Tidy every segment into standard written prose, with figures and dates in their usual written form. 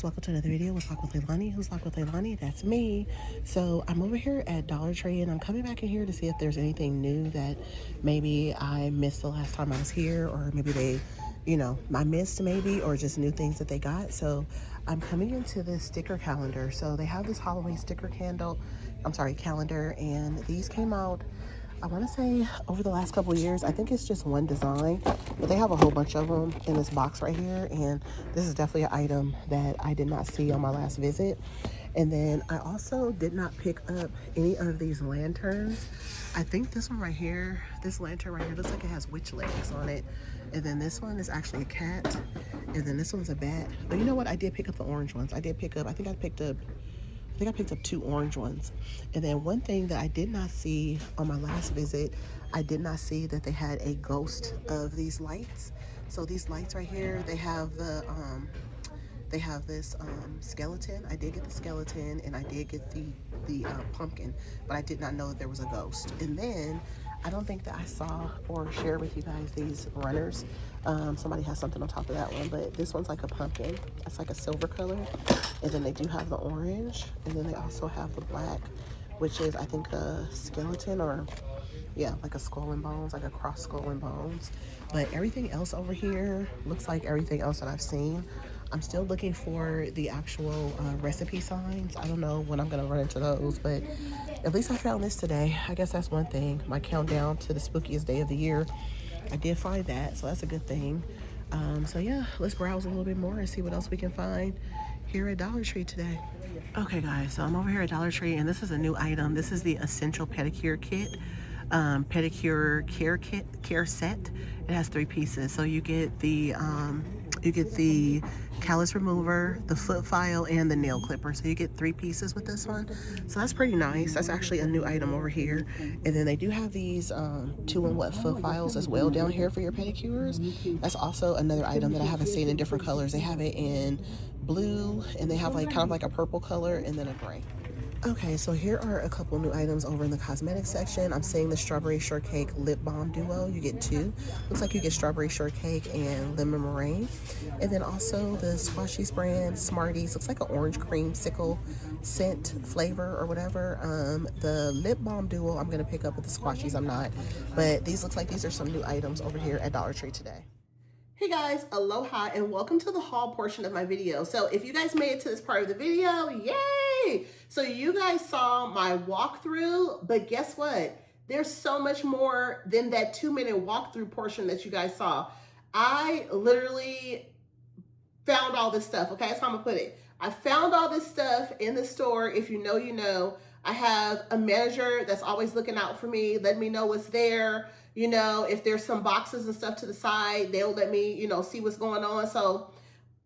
guys, welcome to another video with Lock with Leilani. Who's Lock with Leilani? That's me. So I'm over here at Dollar Tree and I'm coming back in here to see if there's anything new that maybe I missed the last time I was here, or maybe they, I missed maybe, or just new things that they got. So I'm coming into this sticker calendar. So they have this Halloween sticker calendar, and these came out, I want to say, over the last couple of years. I think it's just one design, but they have a whole bunch of them in this box right here, and this is definitely an item that I did not see on my last visit. And then I also did not pick up any of these lanterns. I think this one right here, this lantern right here, looks like it has witch legs on it. And then this one is actually a cat, and then this one's a bat. But you know what? I did pick up the orange ones. I picked up 2 orange ones. And then one thing that I did not see on my last visit, I did not see that they had a ghost of these lights. So these lights right here, they have this skeleton. I did get the skeleton, and I did get the pumpkin, but I did not know that there was a ghost. And then I don't think that I saw or shared with you guys these runners. Somebody has something on top of that one, but this one's like a pumpkin. It's like a silver color. And then they do have the orange, and then they also have the black, which is, I think, a skeleton, or yeah, like a skull and bones, like a cross skull and bones. But everything else over here looks like everything else that I've seen. I'm still looking for the actual recipe signs. I don't know when I'm gonna run into those, but at least I found this today. I guess that's one thing. My countdown to the spookiest day of the year, I did find that, so that's a good thing. So yeah, let's browse a little bit more and see what else we can find here at Dollar Tree today. Okay guys, so I'm over here at Dollar Tree, and this is a new item. This is the Essential Pedicure Kit. Pedicure care set. It has 3 pieces. So you get the callus remover, the foot file, and the nail clipper. So you get 3 pieces with this one. So that's pretty nice. That's actually a new item over here. And then they do have these 2-in-1 foot files as well down here for your pedicures. That's also another item that I haven't seen in different colors. They have it in blue, and they have like kind of like a purple color, and then a gray. Okay, so here are a couple new items over in the cosmetics section. I'm seeing the Strawberry Shortcake Lip Balm Duo. You get 2. Looks like you get Strawberry Shortcake and Lemon Meringue. And then also the Squashies brand Smarties. Looks like an orange creamsicle scent flavor or whatever. The Lip Balm Duo I'm going to pick up with the Squashies. I'm not. But these looks like these are some new items over here at Dollar Tree today. Hey guys, aloha, and welcome to the haul portion of my video. So if you guys made it to this part of the video, yay! So you guys saw my walkthrough, but guess what? There's so much more than that 2-minute walkthrough portion that you guys saw. I literally found all this stuff, okay? That's how I'm gonna put it. I found all this stuff in the store. If you know, you know. I have a manager that's always looking out for me, letting me know what's there. You know, if there's some boxes and stuff to the side, they'll let me, see what's going on. So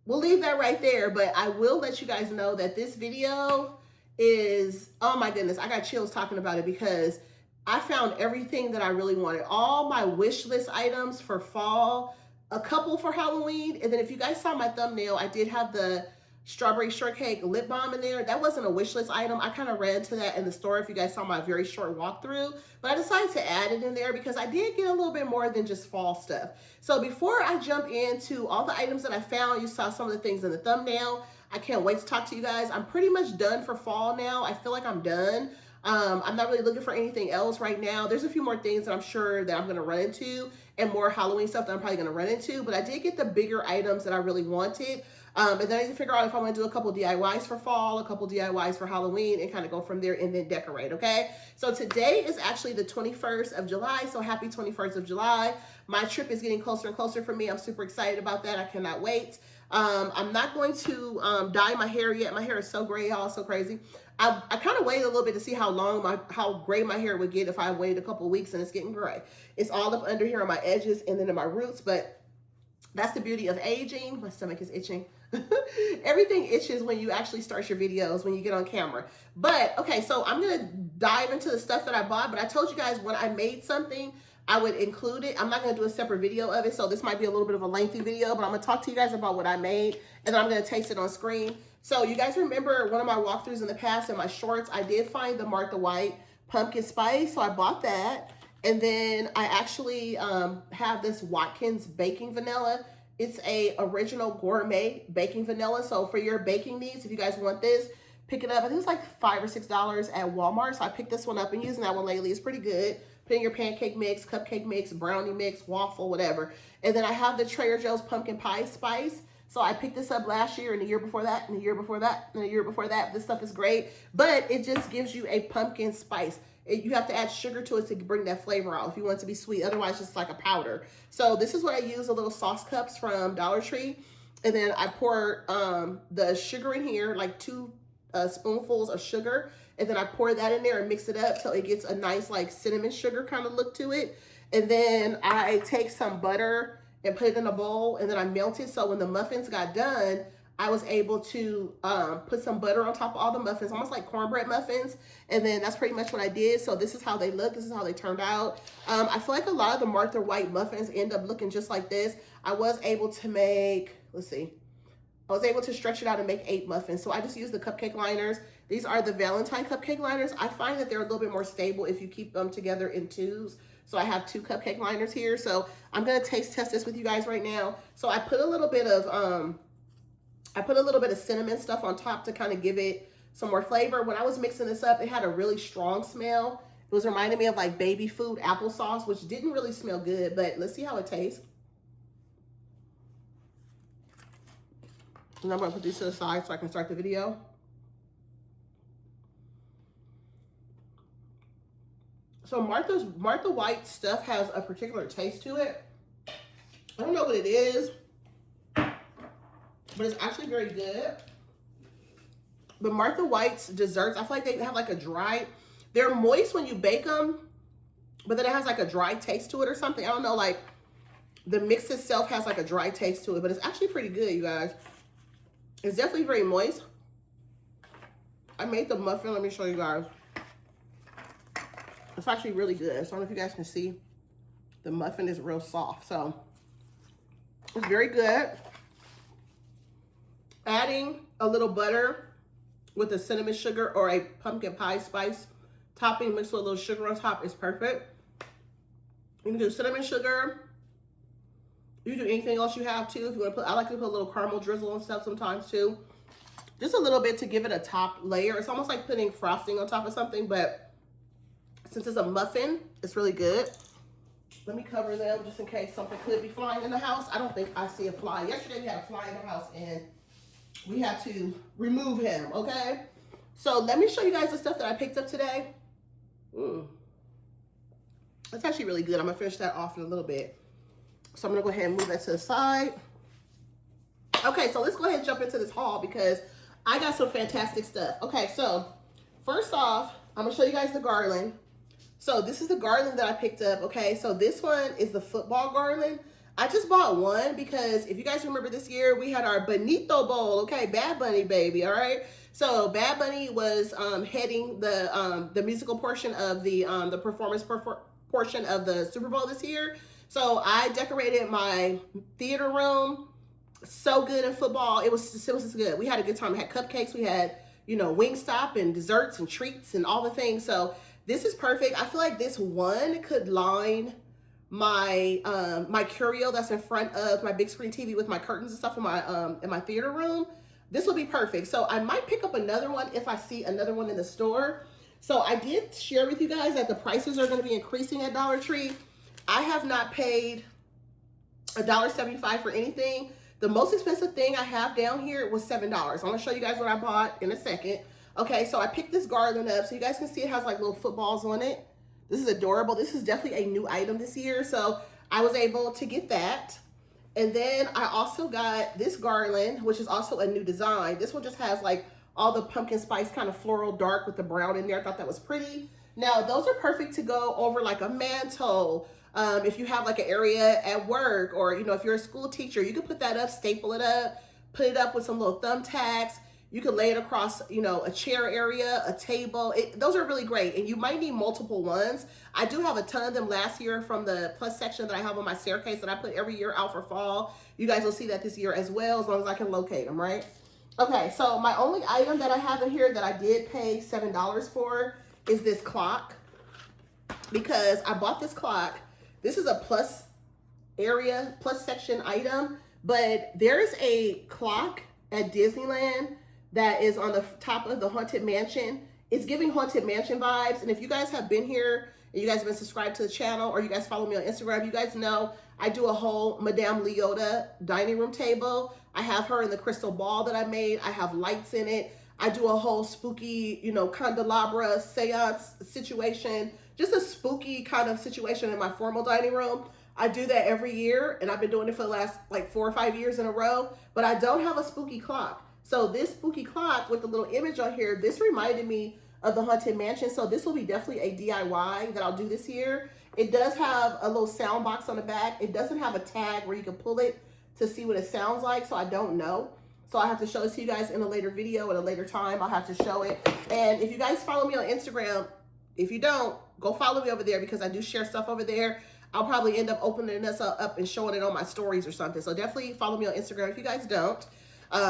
we'll leave that right there. But I will let you guys know that this video is, oh my goodness, I got chills talking about it, because I found everything that I really wanted. All my wish list items for fall, a couple for Halloween. And then if you guys saw my thumbnail, I did have the Strawberry Shortcake Lip Balm in there. That wasn't a wish list item. I kind of ran to that in the store if you guys saw my very short walkthrough, but I decided to add it in there because I did get a little bit more than just fall stuff. So before I jump into all the items that I found, you saw some of the things in the thumbnail. I can't wait to talk to you guys. I'm pretty much done for fall now. I feel like I'm done. I'm not really looking for anything else right now. There's a few more things that I'm sure that I'm going to run into, and more Halloween stuff that I'm probably going to run into, but I did get the bigger items that I really wanted. And then I need to figure out if I want to do a couple DIYs for fall, a couple DIYs for Halloween, and kind of go from there and then decorate, okay? So today is actually the 21st of July, so happy 21st of July. My trip is getting closer and closer for me. I'm super excited about that. I cannot wait. I'm not going to dye my hair yet. My hair is so gray, y'all, so crazy. I kind of waited a little bit to see how gray my hair would get if I waited a couple of weeks, and it's getting gray. It's all up under here on my edges and then in my roots, but that's the beauty of aging. My stomach is itching. Everything itches when you actually start your videos, when you get on camera. But okay, so I'm gonna dive into the stuff that I bought, but I told you guys when I made something, I would include it. I'm not gonna do a separate video of it, so this might be a little bit of a lengthy video, but I'm gonna talk to you guys about what I made, and then I'm gonna taste it on screen. So you guys remember one of my walkthroughs in the past in my shorts, I did find the Martha White pumpkin spice, so I bought that. And then I actually have this Watkins baking vanilla. It's a original gourmet baking vanilla. So for your baking needs, if you guys want this, pick it up. I think it's like $5 or $6 at Walmart. So I picked this one up and using that one lately. It's pretty good. Put in your pancake mix, cupcake mix, brownie mix, waffle, whatever. And then I have the Trader Joe's pumpkin pie spice. So I picked this up last year and the year before that and the year before that and the year before that. This stuff is great, but it just gives you a pumpkin spice. You have to add sugar to it to bring that flavor out if you want it to be sweet. Otherwise, just like a powder. So this is what I use, the little sauce cups from Dollar Tree. And then I pour the sugar in here, like 2 spoonfuls of sugar. And then I pour that in there and mix it up till it gets a nice like cinnamon sugar kind of look to it. And then I take some butter and put it in a bowl, and then I melt it. So when the muffins got done, I was able to put some butter on top of all the muffins, almost like cornbread muffins. And then that's pretty much what I did. So this is how they look. This is how they turned out. I feel like a lot of the Martha White muffins end up looking just like this. I was able to make, let's see, I was able to stretch it out and make 8 muffins. So I just used the cupcake liners. These are the Valentine cupcake liners. I find that they're a little bit more stable if you keep them together in 2s. So I have 2 cupcake liners here. So I'm gonna taste test this with you guys right now. So I put a little bit of cinnamon stuff on top to kind of give it some more flavor. When I was mixing this up, it had a really strong smell. It was reminding me of like baby food applesauce, which didn't really smell good, but let's see how it tastes. And I'm gonna put these to the side so I can start the video. So Martha White stuff has a particular taste to it. I don't know what it is, but it's actually very good. But Martha White's desserts, I feel like they have like a dry, they're moist when you bake them, but then it has like a dry taste to it or something. I don't know, like the mix itself has like a dry taste to it, but it's actually pretty good, you guys. It's definitely very moist. I made the muffin, let me show you guys. It's actually really good. So I don't know if you guys can see. The muffin is real soft. So it's very good. Adding a little butter with a cinnamon sugar or a pumpkin pie spice topping mixed with a little sugar on top is perfect. You can do cinnamon sugar. You can do anything else you have too. If you want to put, I like to put a little caramel drizzle and stuff sometimes too. Just a little bit to give it a top layer. It's almost like putting frosting on top of something, but since it's a muffin, it's really good. Let me cover them just in case something could be flying in the house. I don't think I see a fly. Yesterday we had a fly in the house and we had to remove him, okay? So let me show you guys the stuff that I picked up today. That's actually really good. I'm gonna finish that off in a little bit. So I'm gonna go ahead and move that to the side. Okay, so let's go ahead and jump into this haul because I got some fantastic stuff. Okay, so first off, I'm gonna show you guys the garland. So this is the garland that I picked up, okay? So this one is the football garland. I just bought one because if you guys remember this year, we had our Bonito Bowl, okay? Bad Bunny, baby, all right? So Bad Bunny was heading the musical portion of the performance portion of the Super Bowl this year. So I decorated my theater room. So good in football. It was just good. We had a good time. We had cupcakes. We had, you know, Wingstop and desserts and treats and all the things. So this is perfect. I feel like this one could line my my curio that's in front of my big screen TV with my curtains and stuff in my theater room. This will be perfect. So I might pick up another one if I see another one in the store. So I did share with you guys that the prices are going to be increasing at Dollar Tree. I have not paid $1.75 for anything. The most expensive thing I have down here was $7. I'm going to show you guys what I bought in a second. Okay, so I picked this garland up. So you guys can see it has like little footballs on it. This is adorable. This is definitely a new item this year. So I was able to get that. And then I also got this garland, which is also a new design. This one just has like all the pumpkin spice kind of floral dark with the brown in there. I thought that was pretty. Now, those are perfect to go over like a mantle. If you have like an area at work or, you know, if you're a school teacher, you can put that up, staple it up, put it up with some little thumbtacks. You can lay it across, you know, a chair area, a table. Those are really great. And you might need multiple ones. I do have a ton of them last year from the plus section that I have on my staircase that I put every year out for fall. You guys will see that this year as well, as long as I can locate them, right? Okay, so my only item that I have in here that I did pay $7 for is this clock. Because I bought this clock. This is a plus area, plus section item. But there's a clock at Disneyland that is on the top of the Haunted Mansion. It's giving Haunted Mansion vibes. And if you guys have been here and you guys have been subscribed to the channel, or you guys follow me on Instagram, you guys know I do a whole Madame Leota dining room table. I have her in the crystal ball that I made. I have lights in it. I do a whole spooky, you know, candelabra seance situation, just a spooky kind of situation in my formal dining room. I do that every year, and I've been doing it for the last like 4 or 5 years in a row, but I don't have a spooky clock. So this spooky clock with the little image on here, this reminded me of the Haunted Mansion. So this will be definitely a DIY that I'll do this year. It does have a little sound box on the back. It doesn't have a tag where you can pull it to see what it sounds like, so I don't know. So I have to show this to you guys in a later video at a later time. I'll have to show it. And if you guys follow me on Instagram, if you don't, go follow me over there because I do share stuff over there. I'll probably end up opening this up and showing it on my stories or something. So definitely follow me on Instagram if you guys don't.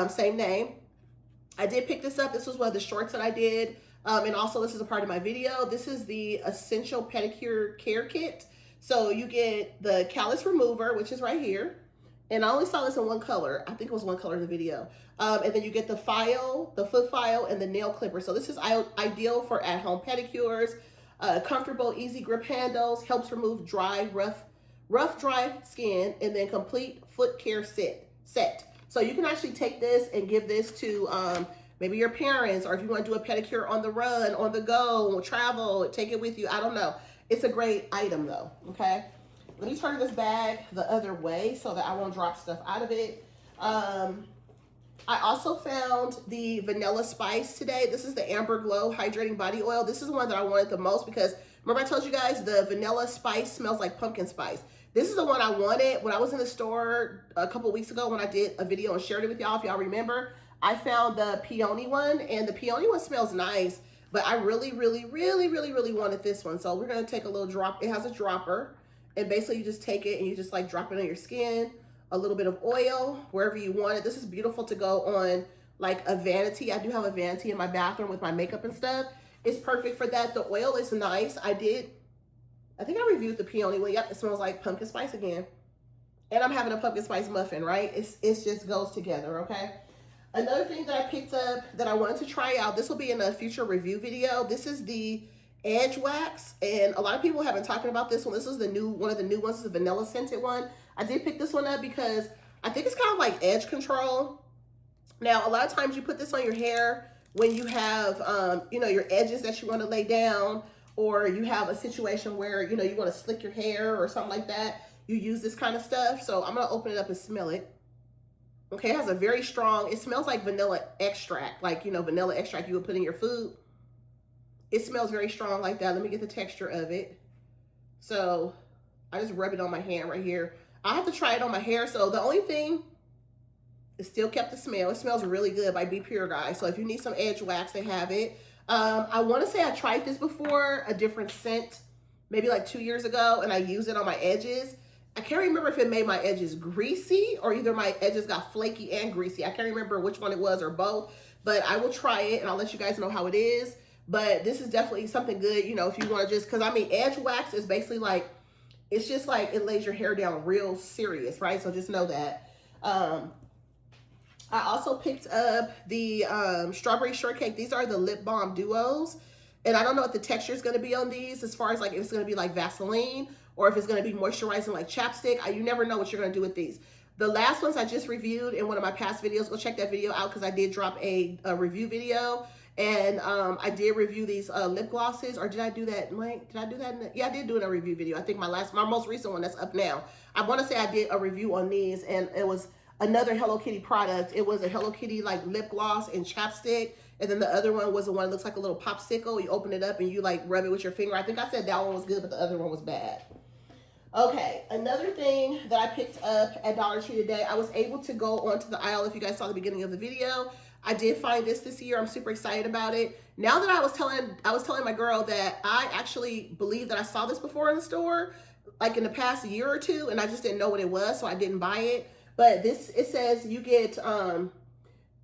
Same name. I did pick this up. This was one of the shorts that I did. And also this is a part of my video. This is the Essential Pedicure Care Kit. So you get the callus remover, which is right here. And I only saw this in one color. I think it was one color in the video. And then you get the file, the foot file, and the nail clipper. So this is ideal for at-home pedicures. Comfortable, easy grip handles, helps remove dry, rough, dry skin, and then complete foot care set. So you can actually take this and give this to maybe your parents, or if you want to do a pedicure on the run, on the go, travel, take it with you. I don't know. It's a great item though, okay? Let me turn this bag the other way so that I won't drop stuff out of it. I also found the Vanilla Spice today. This is the Amber Glow Hydrating Body Oil. This is the one that I wanted the most because remember I told you guys the Vanilla Spice smells like pumpkin spice. This is the one I wanted when I was in the store a couple weeks ago when I did a video and shared it with y'all. If y'all remember, I found the peony one, and the peony one smells nice, but I really wanted this one. So we're going to take a little drop. It has a dropper, and basically you just take it and you just like drop it on your skin. A little bit of oil wherever you want it. This is beautiful to go on like a vanity. I do have a vanity in my bathroom with my makeup and stuff. It's perfect for that. The oil is nice. I think I reviewed the peony one. Yep, it smells like pumpkin spice again. And I'm having a pumpkin spice muffin, right? It just goes together, okay? Another thing that I picked up that I wanted to try out, this will be in a future review video. This is the Edge Wax, and a lot of people have been talking about this one. This is one of the new ones, the vanilla scented one. I did pick this one up because I think it's kind of like edge control. Now, a lot of times you put this on your hair when you have, you know, your edges that you want to lay down, or you have a situation where, you know, you want to slick your hair or something like that. You use this kind of stuff. So I'm going to open it up and smell it. Okay, it has a very strong, it smells like vanilla extract, like, you know, vanilla extract you would put in your food. It smells very strong like that. Let me get the texture of it. So I just rub it on my hand right here. I have to try it on my hair. So the only thing, it still kept the smell. It smells really good by Be Pure, guys. So if you need some edge wax, they have it. I want to say I tried this before, a different scent, maybe like 2 years ago, and I used it on my edges. I can't remember if it made my edges greasy or either my edges got flaky and greasy. I can't remember which one it was or both, but I will try it and I'll let you guys know how it is. But this is definitely something good, you know, if you want to just, because I mean, edge wax is basically like, it's just like it lays your hair down real serious, right? So just know that. I also picked up the Strawberry Shortcake. These are the lip balm duos. And I don't know what the texture is going to be on these as far as like if it's going to be like Vaseline or if it's going to be moisturizing like chapstick. You never know what you're going to do with these. The last ones I just reviewed in one of my past videos. Go check that video out because I did drop a review video. And I did review these lip glosses, or did I do that? Did I do that? Yeah, I did do it in a review video. I think my most recent one that's up now. I want to say I did a review on these, and it was another Hello Kitty product. It was a Hello Kitty like lip gloss and chapstick, and then the other one was the one that looks like a little popsicle. You open it up and you like rub it with your finger. I think I said that one was good, but the other one was bad. Okay, another thing that I picked up at Dollar Tree today, I was able to go onto the aisle. If you guys saw the beginning of the video, I did find this year. I'm super excited about it. Now that I was telling my girl that I actually believe that I saw this before in the store, like in the past year or two, and I just didn't know what it was, so I didn't buy it. But this, it says you get,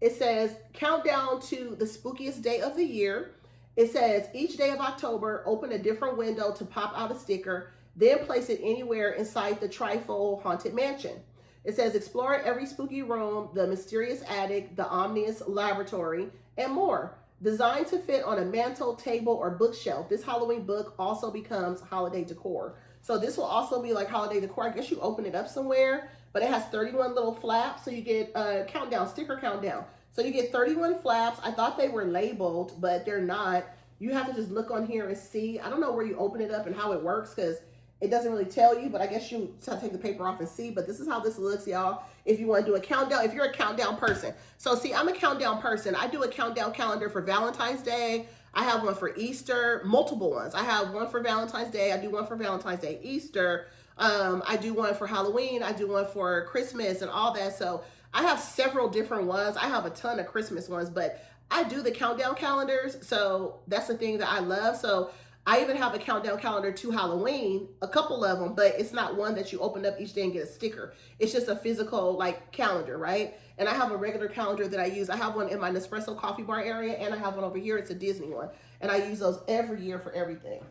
it says countdown to the spookiest day of the year. It says each day of October, open a different window to pop out a sticker, then place it anywhere inside the trifold Haunted Mansion. It says explore every spooky room, the mysterious attic, the ominous laboratory, and more. Designed to fit on a mantle, table, or bookshelf, this Halloween book also becomes holiday decor. So this will also be like holiday decor. I guess you open it up somewhere, but it has 31 little flaps. So you get a countdown, sticker countdown. So you get 31 flaps. I thought they were labeled, but they're not. You have to just look on here and see. I don't know where you open it up and how it works because it doesn't really tell you, but I guess you have to take the paper off and see. But this is how this looks, y'all. If you want to do a countdown, if you're a countdown person. So see, I'm a countdown person. I do a countdown calendar for Valentine's Day. I have one for Easter, multiple ones. I have one for Valentine's Day. I do one for Valentine's Day, Easter. I do one for Halloween. I do one for Christmas and all that. So I have several different ones. I have a ton of Christmas ones, but I do the countdown calendars. So that's the thing that I love. So I even have a countdown calendar to Halloween, a couple of them, but it's not one that you open up each day and get a sticker. It's just a physical like calendar, right? And I have a regular calendar that I use. I have one in my Nespresso coffee bar area, and I have one over here. It's a Disney one. And I use those every year for everything.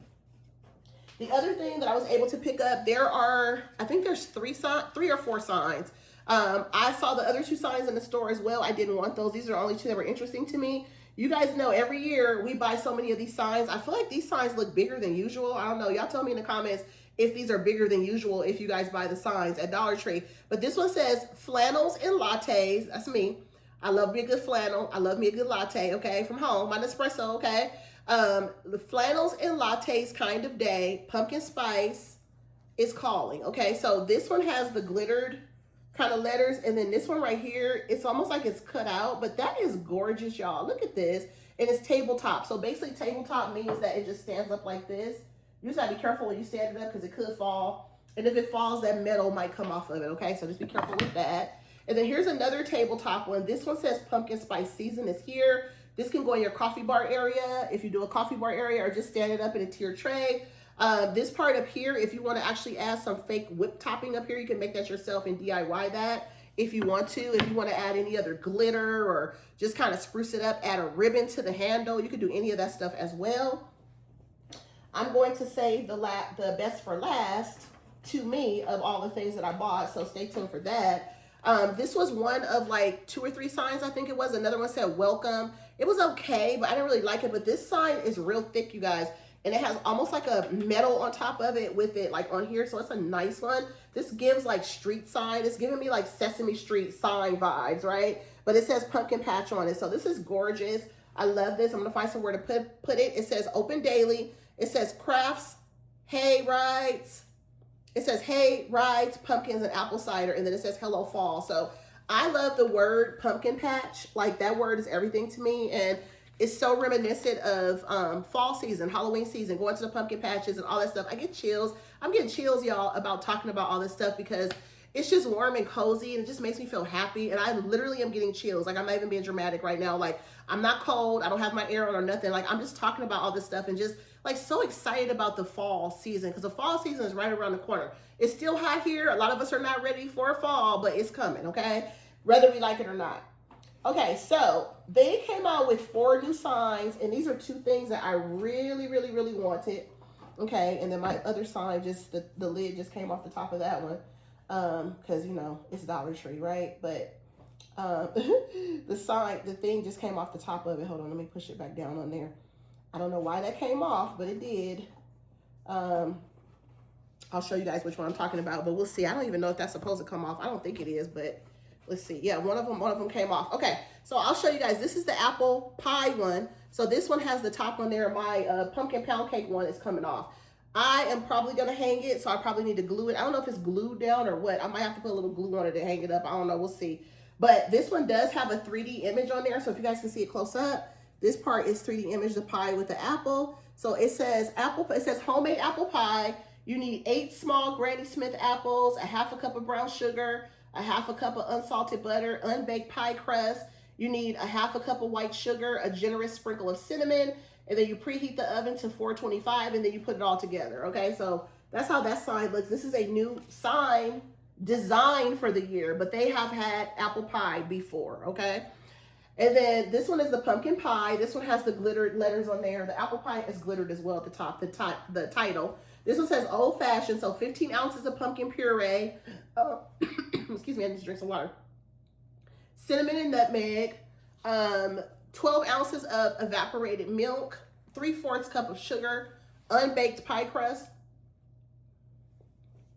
The other thing that I was able to pick up, I think there's three or four signs. I saw the other two signs in the store as well. I didn't want those. These are the only two that were interesting to me. You guys know every year we buy so many of these signs. I feel like these signs look bigger than usual. I don't know. Y'all tell me in the comments if these are bigger than usual if you guys buy the signs at Dollar Tree. But this one says flannels and lattes. That's me. I love me a good flannel. I love me a good latte, okay, from home. My Nespresso, okay. The flannels and lattes kind of day. Pumpkin spice is calling, okay. So this one has the glittered kind of letters, and then this one right here, it's almost like it's cut out, but that is gorgeous, y'all. Look at this. And it's tabletop. So basically tabletop means that it just stands up like this. You just gotta be careful when you stand it up because it could fall, and if it falls, that metal might come off of it, okay? So just be careful with that. And then here's another tabletop one. This one says pumpkin spice season is here. This can go in your coffee bar area if you do a coffee bar area, or just stand it up in a tiered tray. This part up here, if you want to actually add some fake whip topping up here, you can make that yourself and DIY that if you want to. If you want to add any other glitter or just kind of spruce it up, add a ribbon to the handle. You can do any of that stuff as well. I'm going to save the best for last to me of all the things that I bought, so stay tuned for that. This was one of like 2 or 3 signs, I think it was. Another one said welcome. It was okay, but I didn't really like it. But this sign is real thick, you guys. And it has almost like a metal on top of it with it like on here. So it's a nice one. This gives like street sign. It's giving me like Sesame Street sign vibes, right? But it says pumpkin patch on it. So this is gorgeous. I love this. I'm going to find somewhere to put it. It says open daily. It says crafts, hay rides. It says hay rides, pumpkins, and apple cider. And then it says hello fall. So I love the word pumpkin patch. Like that word is everything to me. And it's so reminiscent of fall season, Halloween season, going to the pumpkin patches and all that stuff. I get chills. I'm getting chills, y'all, about talking about all this stuff because it's just warm and cozy and it just makes me feel happy. And I literally am getting chills. Like, I'm not even being dramatic right now. Like, I'm not cold. I don't have my air on or nothing. Like, I'm just talking about all this stuff and just like so excited about the fall season because the fall season is right around the corner. It's still hot here. A lot of us are not ready for fall, but it's coming, okay? Whether we like it or not. Okay, so they came out with 4 new signs, and these are 2 things that I really, really, really wanted. Okay, and then my other sign, just the lid just came off the top of that one, because you know it's Dollar Tree, right? But the thing just came off the top of it. Hold on, let me push it back down on there. I don't know why that came off, but it did. I'll show you guys which one I'm talking about, but we'll see. I don't even know if that's supposed to come off. I don't think it is, but let's see. Yeah, one of them came off. Okay, so I'll show you guys. This is the apple pie one. So this one has the top on there. My pumpkin pound cake one is coming off. I am probably going to hang it, so I probably need to glue it. I don't know if it's glued down or what. I might have to put a little glue on it to hang it up. I don't know. We'll see. But this one does have a 3D image on there, so if you guys can see it close up, this part is 3D image, the pie with the apple. So it says homemade apple pie. You need 8 small Granny Smith apples, a half a cup of brown sugar, a half a cup of unsalted butter, unbaked pie crust. You need a half a cup of white sugar, a generous sprinkle of cinnamon, and then you preheat the oven to 425, and then you put it all together, okay? So that's how that sign looks. This is a new sign design for the year, but they have had apple pie before, okay? And then this one is the pumpkin pie. This one has the glittered letters on there. The apple pie is glittered as well at the top, the title. This one says old fashioned, so 15 ounces of pumpkin puree. excuse me, I need to drink some water. Cinnamon and nutmeg, 12 ounces of evaporated milk, 3/4 cup of sugar, unbaked pie crust.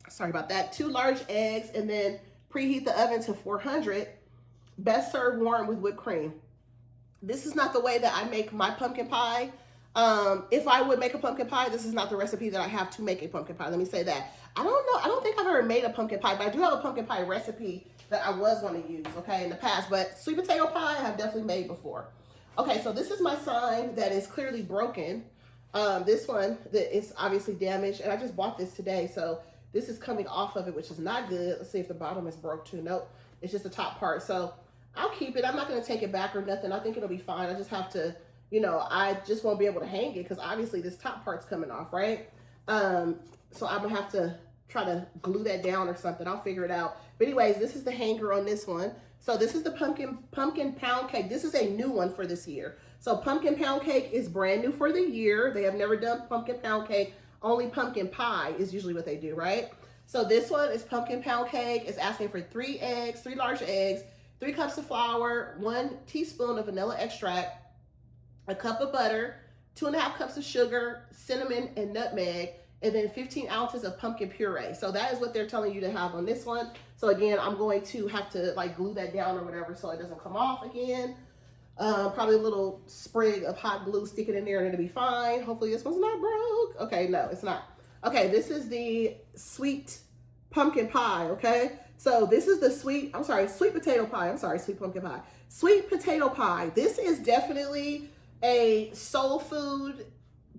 Sorry about that. 2 large eggs, and then preheat the oven to 400. Best served warm with whipped cream. This is not the way that I make my pumpkin pie. If I would make a pumpkin pie, this is not the recipe that I have to make a pumpkin pie. Let me say that. I don't know. I don't think I've ever made a pumpkin pie, but I do have a pumpkin pie recipe that I was going to use, okay, in the past. But sweet potato pie, I have definitely made before. Okay, so this is my sign that is clearly broken. This one that is obviously damaged, and I just bought this today, so this is coming off of it, which is not good. Let's see if the bottom is broke too. Nope, it's just the top part. So I'll keep it. I'm not going to take it back or nothing. I think it'll be fine. I just have to, you know, I just won't be able to hang it because obviously this top part's coming off, right? So I'm going to have to try to glue that down or something. I'll figure it out. But anyways, this is the hanger on this one. So this is the pumpkin pound cake. This is a new one for this year. So pumpkin pound cake is brand new for the year. They have never done pumpkin pound cake. Only pumpkin pie is usually what they do, right? So this one is pumpkin pound cake. It's asking for 3 eggs, 3 large eggs, 3 cups of flour, 1 teaspoon of vanilla extract, a cup of butter, 2.5 cups of sugar, cinnamon and nutmeg, and then 15 ounces of pumpkin puree. So that is what they're telling you to have on this one. So again, I'm going to have to like glue that down or whatever so it doesn't come off again. Probably a little sprig of hot glue, stick it in there and it'll be fine. Hopefully this one's not broke. Okay, no, it's not. Okay, this is the sweet pumpkin pie, okay? So this is the sweet potato pie. I'm sorry, sweet pumpkin pie. Sweet potato pie. This is definitely a soul food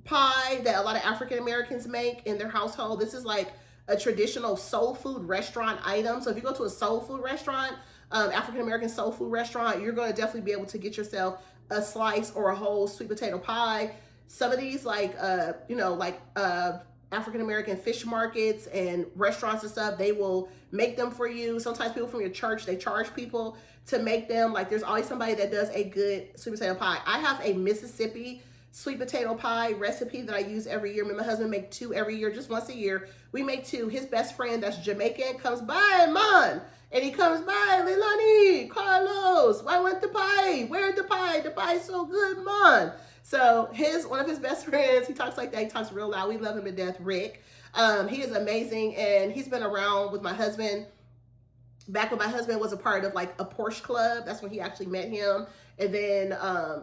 pie that a lot of African Americans make in their household. This is like a traditional soul food restaurant item. So if you go to a soul food restaurant, African American soul food restaurant, you're going to definitely be able to get yourself a slice or a whole sweet potato pie. Some of these African American fish markets and restaurants and stuff, they will make them for you. Sometimes people from your church, they charge people to make them. Like there's always somebody that does a good sweet potato pie. I have a Mississippi sweet potato pie recipe that I use every year. Me and my husband make 2 every year, just once a year. We make 2. His best friend that's Jamaican comes by, man. And he comes by, Leilani, Carlos, I want the pie. Where's the pie? The pie is so good, man. So one of his best friends, he talks like that. He talks real loud. We love him to death, Rick. He is amazing, and he's been around with my husband back when my husband was a part of like a Porsche club. That's when he actually met him. And then,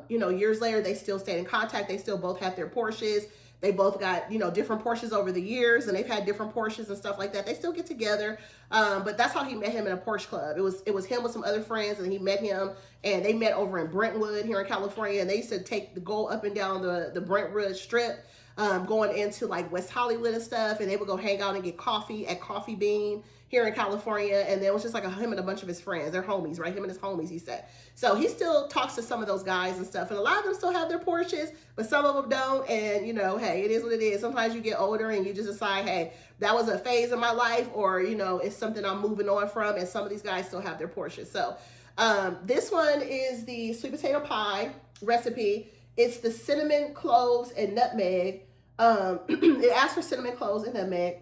years later, they still stayed in contact. They still both have their Porsches. They both got, different Porsches over the years, and they've had different Porsches and stuff like that. They still get together. But that's how he met him in a Porsche club. It was him with some other friends, and he met him, and they met over in Brentwood here in California. And they used to go up and down the Brentwood strip, going into like West Hollywood and stuff. And they would go hang out and get coffee at Coffee Bean here in California. And it was just like him and a bunch of his friends. They're homies, right? Him and his homies, he said. So he still talks to some of those guys and stuff. And a lot of them still have their Porsches, but some of them don't. And, hey, it is what it is. Sometimes you get older and you just decide, hey, that was a phase of my life, or, it's something I'm moving on from. And some of these guys still have their Porsches. So this one is the sweet potato pie recipe. It's the cinnamon, cloves, and nutmeg. It asks for cinnamon, cloves, and nutmeg.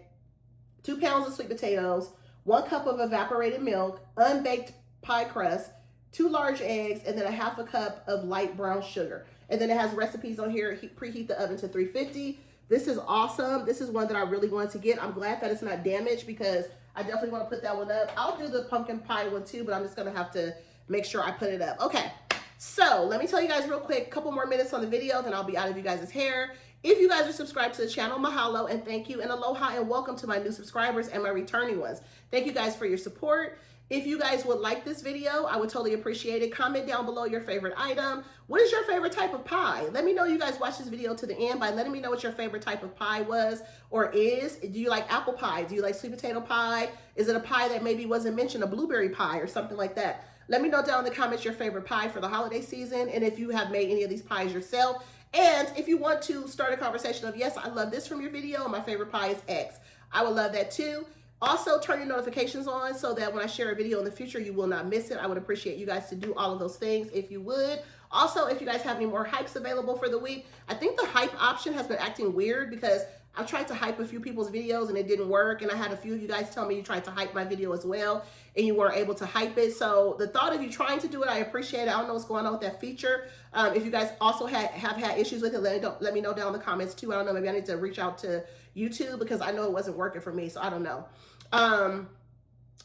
2 pounds of sweet potatoes, 1 cup of evaporated milk, unbaked pie crust, 2 large eggs, and then a 1/2 cup of light brown sugar. And then it has recipes on here. Preheat the oven to 350. This is awesome. This is one that I really wanted to get. I'm glad that it's not damaged because I definitely want to put that one up. I'll do the pumpkin pie one too, but I'm just going to have to make sure I put it up. Okay, so let me tell you guys real quick, a couple more minutes on the video, then I'll be out of you guys' hair. If you guys are subscribed to the channel, mahalo and thank you, and aloha and welcome to my new subscribers and my returning ones. Thank you guys for your support. If you guys would like this video, I would totally appreciate it. Comment down below your favorite item. What is your favorite type of pie? Let me know you guys watch this video to the end by letting me know what your favorite type of pie was or is. Do you like apple pie? Do you like sweet potato pie? Is it a pie that maybe wasn't mentioned, a blueberry pie or something like that? Let me know down in the comments your favorite pie for the holiday season, and if you have made any of these pies yourself. And if you want to start a conversation of, yes, I love this from your video, my favorite pie is X, I would love that too. Also, turn your notifications on so that when I share a video in the future, you will not miss it. I would appreciate you guys to do all of those things if you would. Also, if you guys have any more hypes available for the week, I think the hype option has been acting weird because I've tried to hype a few people's videos and it didn't work. And I had a few of you guys tell me you tried to hype my video as well and you weren't able to hype it. So the thought of you trying to do it, I appreciate it. I don't know what's going on with that feature. If you guys also have had issues with it, let me know down in the comments too. I don't know, maybe I need to reach out to YouTube because I know it wasn't working for me. So I don't know.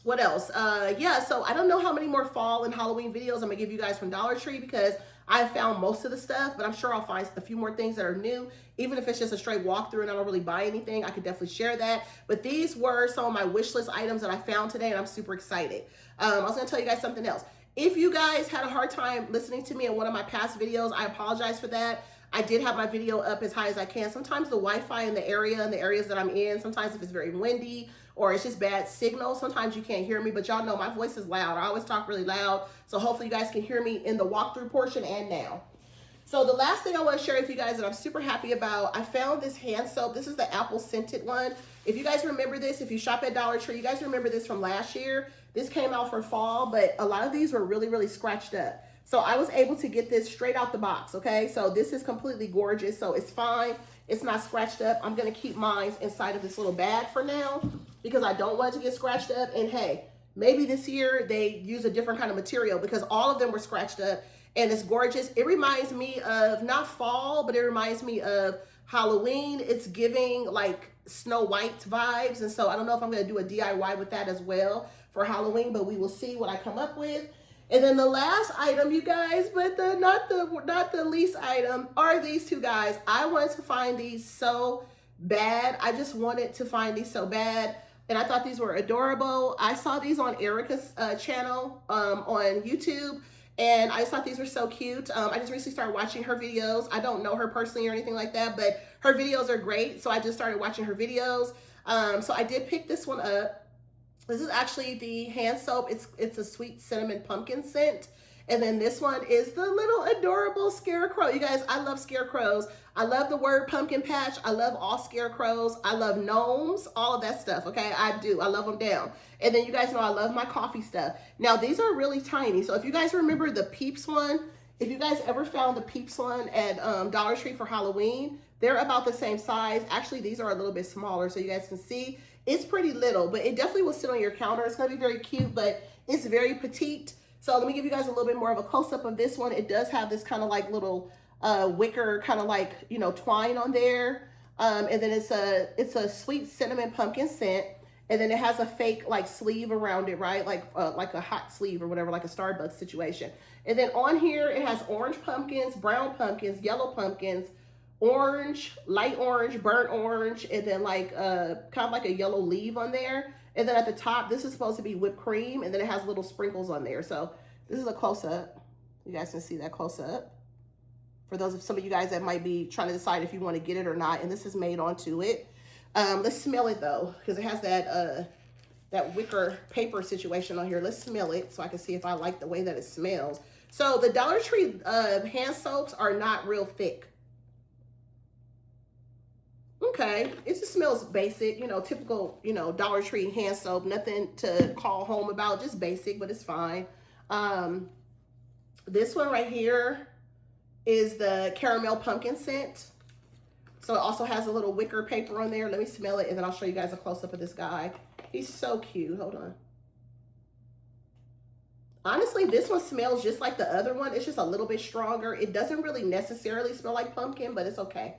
What else? Yeah, so I don't know how many more fall and Halloween videos I'm gonna give you guys from Dollar Tree because I found most of the stuff, but I'm sure I'll find a few more things that are new. Even if it's just a straight walkthrough and I don't really buy anything, I could definitely share that. But these were some of my wish list items that I found today and I'm super excited. I was gonna tell you guys something else. If you guys had a hard time listening to me in one of my past videos, I apologize for that. I did have my video up as high as I can. Sometimes the Wi-Fi in the area and the areas that I'm in, sometimes if it's very windy or it's just bad signal, sometimes you can't hear me, but y'all know my voice is loud. I always talk really loud. So hopefully you guys can hear me in the walkthrough portion and now. So the last thing I want to share with you guys that I'm super happy about, I found this hand soap. This is the apple scented one. If you guys remember this, if you shop at Dollar Tree, you guys remember this from last year. This came out for fall, but a lot of these were really, really scratched up. So I was able to get this straight out the box, okay? So this is completely gorgeous, so it's fine. It's not scratched up. I'm gonna keep mine inside of this little bag for now because I don't want it to get scratched up. And hey, maybe this year they use a different kind of material because all of them were scratched up and it's gorgeous. It reminds me of, not fall, but it reminds me of Halloween. It's giving like Snow White vibes. And so I don't know if I'm gonna do a DIY with that as well for Halloween, but we will see what I come up with. And then the last item, you guys, but not the least item, are these two guys. I wanted to find these so bad. I just wanted to find these so bad. And I thought these were adorable. I saw these on Erica's channel on YouTube. And I just thought these were so cute. I just recently started watching her videos. I don't know her personally or anything like that, but her videos are great. So I just started watching her videos. So I did pick this one up. This is actually the hand soap. It's a sweet cinnamon pumpkin scent. And then this one is the little adorable scarecrow. You guys, I love scarecrows. I love the word pumpkin patch. I love all scarecrows. I love gnomes, all of that stuff, okay? I do. I love them down. And then you guys know I love my coffee stuff. Now, these are really tiny. So if you guys remember the Peeps one, if you guys ever found the Peeps one at Dollar Tree for Halloween, they're about the same size. Actually, these are a little bit smaller so you guys can see. It's pretty little, but it definitely will sit on your counter. It's gonna be very cute, but it's very petite. So let me give you guys a little bit more of a close-up of this one. It does have this kind of like little wicker kind of like, you know, twine on there. And then it's a sweet cinnamon pumpkin scent. And then it has a fake like sleeve around it, right? Like a hot sleeve or whatever, like a Starbucks situation. And then on here, it has orange pumpkins, brown pumpkins, yellow pumpkins, orange, light orange, burnt orange, and then like kind of like a yellow leaf on there. And then at the top, this is supposed to be whipped cream, and then it has little sprinkles on there. So this is a close-up. You guys can see that close-up. For those of some of you guys that might be trying to decide if you want to get it or not, and this is made onto it. Let's smell it though, because it has that wicker paper situation on here. Let's smell it so I can see if I like the way that it smells. So the Dollar Tree hand soaps are not real thick. Okay, it just smells basic, you know, typical, you know, Dollar Tree hand soap, nothing to call home about, just basic, but it's fine. This one right here is the caramel pumpkin scent. So it also has a little wicker paper on there. Let me smell it and then I'll show you guys a close-up of this guy. He's so cute. Hold on. Honestly, this one smells just like the other one. It's just a little bit stronger. It doesn't really necessarily smell like pumpkin, but it's okay.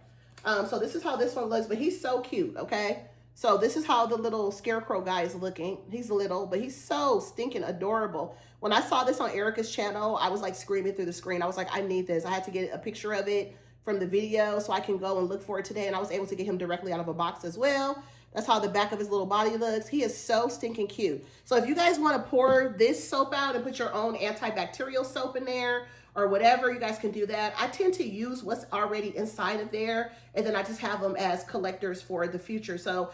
So this is how this one looks, but he's so cute, okay? So this is how the little scarecrow guy is looking. He's little, but he's so stinking adorable. When I saw this on Erica's channel, I was like screaming through the screen. I was like, I need this. I had to get a picture of it from the video so I can go and look for it today. And I was able to get him directly out of a box as well. That's how the back of his little body looks. He is so stinking cute. So if you guys want to pour this soap out and put your own antibacterial soap in there or whatever, you guys can do that. I tend to use what's already inside of there, and then I just have them as collectors for the future. So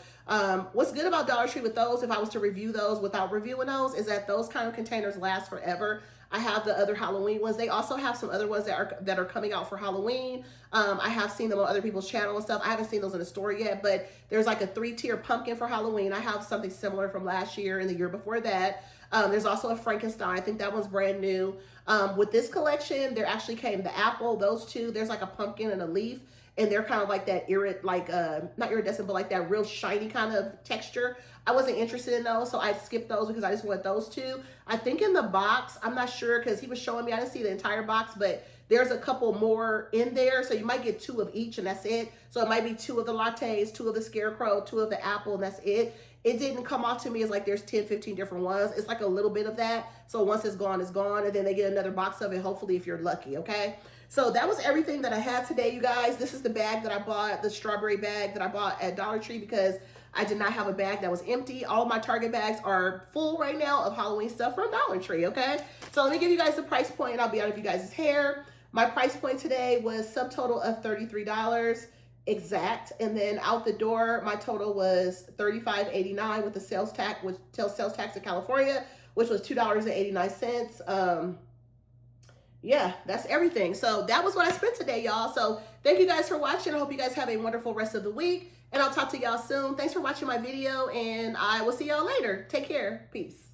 what's good about Dollar Tree with those, if I was to review those without reviewing those, is that those kind of containers last forever. I have the other Halloween ones. They also have some other ones that are coming out for Halloween. I have seen them on other people's channel and stuff. I haven't seen those in the store yet, but there's like a 3-tier pumpkin for Halloween. I have something similar from last year and the year before that. There's also a Frankenstein. I think that one's brand new. With this collection, there actually came the apple, those two. There's like a pumpkin and a leaf. and they're kind of like that not iridescent, but like that real shiny kind of texture. I wasn't interested in those, so I skipped those because I just want those two. I think in the box, I'm not sure because he was showing me, I didn't see the entire box, but there's a couple more in there, so you might get 2 of each and that's it. So it might be 2 of the lattes, 2 of the scarecrow, 2 of the apple, and that's it. It didn't come off to me as like there's 10, 15 different ones. It's like a little bit of that. So once it's gone, and then they get another box of it, hopefully, if you're lucky, okay? So that was everything that I had today, you guys. This is the bag that I bought, the strawberry bag that I bought at Dollar Tree because I did not have a bag that was empty. All my Target bags are full right now of Halloween stuff from Dollar Tree, okay? So let me give you guys the price point and I'll be out of you guys' hair. My price point today was subtotal of $33 exact, and then out the door my total was $35.89 with the sales tax, with sales tax in California, which was $2.89. Yeah, that's everything. So that was what I spent today, y'all. So thank you guys for watching. I hope you guys have a wonderful rest of the week, and I'll talk to y'all soon. Thanks for watching my video, and I will see y'all later. Take care. Peace.